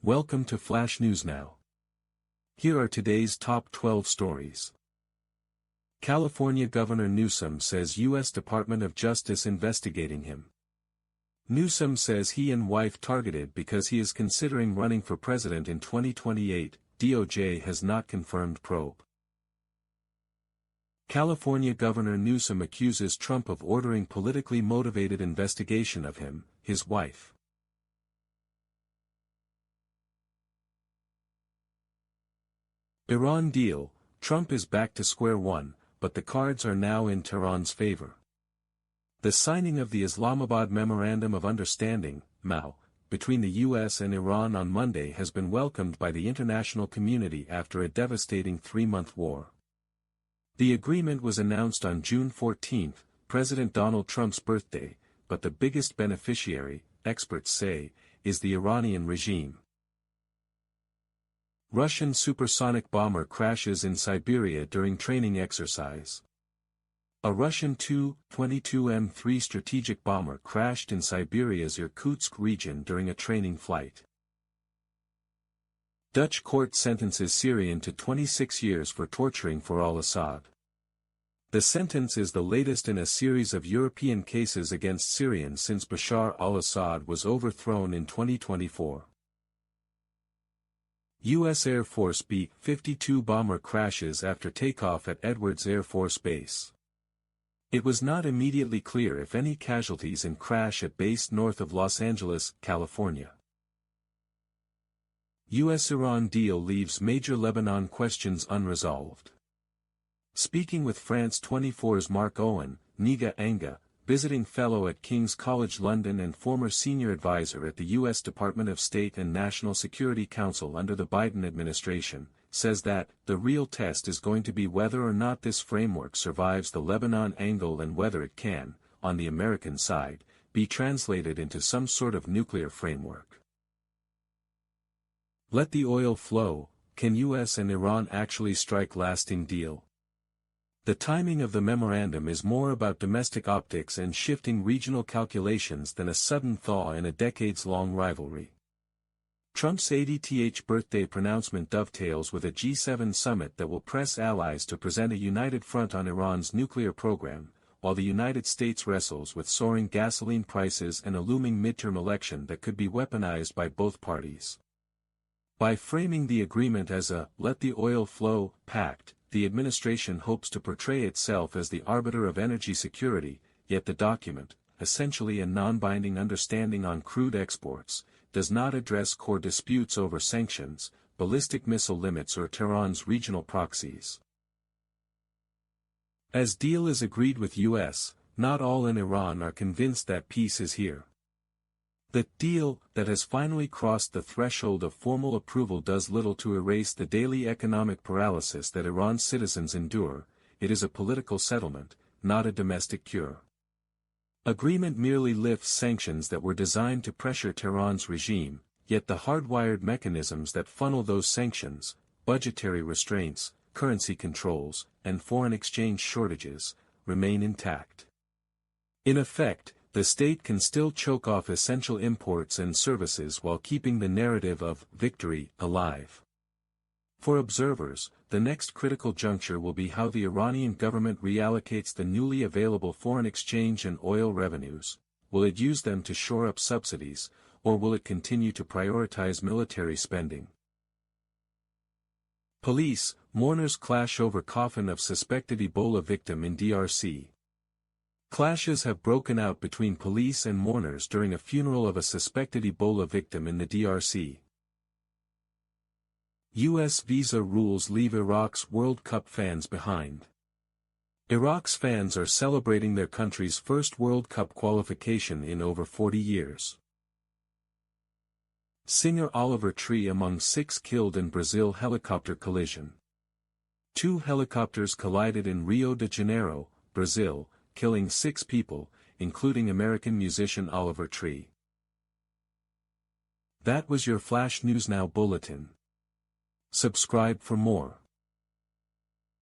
Welcome to Flash News Now. Here are today's top 12 stories. California Governor Newsom says U.S. Department of Justice investigating him. Newsom says he and wife targeted because he is considering running for president in 2028, DOJ has not confirmed probe. California Governor Newsom accuses Trump of ordering politically motivated investigation of him, his wife. Iran deal, Trump is back to square one, but the cards are now in Tehran's favor. The signing of the Islamabad Memorandum of Understanding, MOU, between the U.S. and Iran on Monday has been welcomed by the international community after a devastating three-month war. The agreement was announced on June 14, President Donald Trump's birthday, but the biggest beneficiary, experts say, is the Iranian regime. Russian supersonic bomber crashes in Siberia during training exercise. A Russian Tu-22M3 strategic bomber crashed in Siberia's Irkutsk region during a training flight. Dutch court sentences Syrian to 26 years for torturing for al-Assad. The sentence is the latest in a series of European cases against Syrians since Bashar al-Assad was overthrown in 2024. U.S. Air Force B-52 bomber crashes after takeoff at Edwards Air Force Base. It was not immediately clear if any casualties in crash at base north of Los Angeles, California. U.S.-Iran deal leaves major Lebanon questions unresolved. Speaking with France 24's Mark Owen, Niga Anga, visiting fellow at King's College London and former senior advisor at the U.S. Department of State and National Security Council under the Biden administration, says that the real test is going to be whether or not this framework survives the Lebanon angle and whether it can, on the American side, be translated into some sort of nuclear framework. Let the oil flow. Can U.S. and Iran actually strike lasting deal? The timing of the memorandum is more about domestic optics and shifting regional calculations than a sudden thaw in a decades-long rivalry. Trump's 80th birthday pronouncement dovetails with a G7 summit that will press allies to present a united front on Iran's nuclear program, while the United States wrestles with soaring gasoline prices and a looming midterm election that could be weaponized by both parties. By framing the agreement as a "let the oil flow" pact, the administration hopes to portray itself as the arbiter of energy security, yet the document, essentially a non-binding understanding on crude exports, does not address core disputes over sanctions, ballistic missile limits or Tehran's regional proxies. As deal is agreed with U.S., not all in Iran are convinced that peace is here. The deal that has finally crossed the threshold of formal approval does little to erase the daily economic paralysis that Iran's citizens endure. It is a political settlement, not a domestic cure. Agreement merely lifts sanctions that were designed to pressure Tehran's regime, yet the hardwired mechanisms that funnel those sanctions, budgetary restraints, currency controls, and foreign exchange shortages, remain intact. In effect, the state can still choke off essential imports and services while keeping the narrative of victory alive. For observers, the next critical juncture will be how the Iranian government reallocates the newly available foreign exchange and oil revenues. Will it use them to shore up subsidies, or will it continue to prioritize military spending? Police, mourners clash over coffin of suspected Ebola victim in DRC. Clashes have broken out between police and mourners during a funeral of a suspected Ebola victim in the DRC. U.S. visa rules leave Iraq's World Cup fans behind. Iraq's fans are celebrating their country's first World Cup qualification in over 40 years. Singer Oliver Tree among 6 killed in Brazil helicopter collision. 2 helicopters collided in Rio de Janeiro, Brazil, killing 6 people, including American musician Oliver Tree. That was your Flash News Now bulletin. Subscribe for more.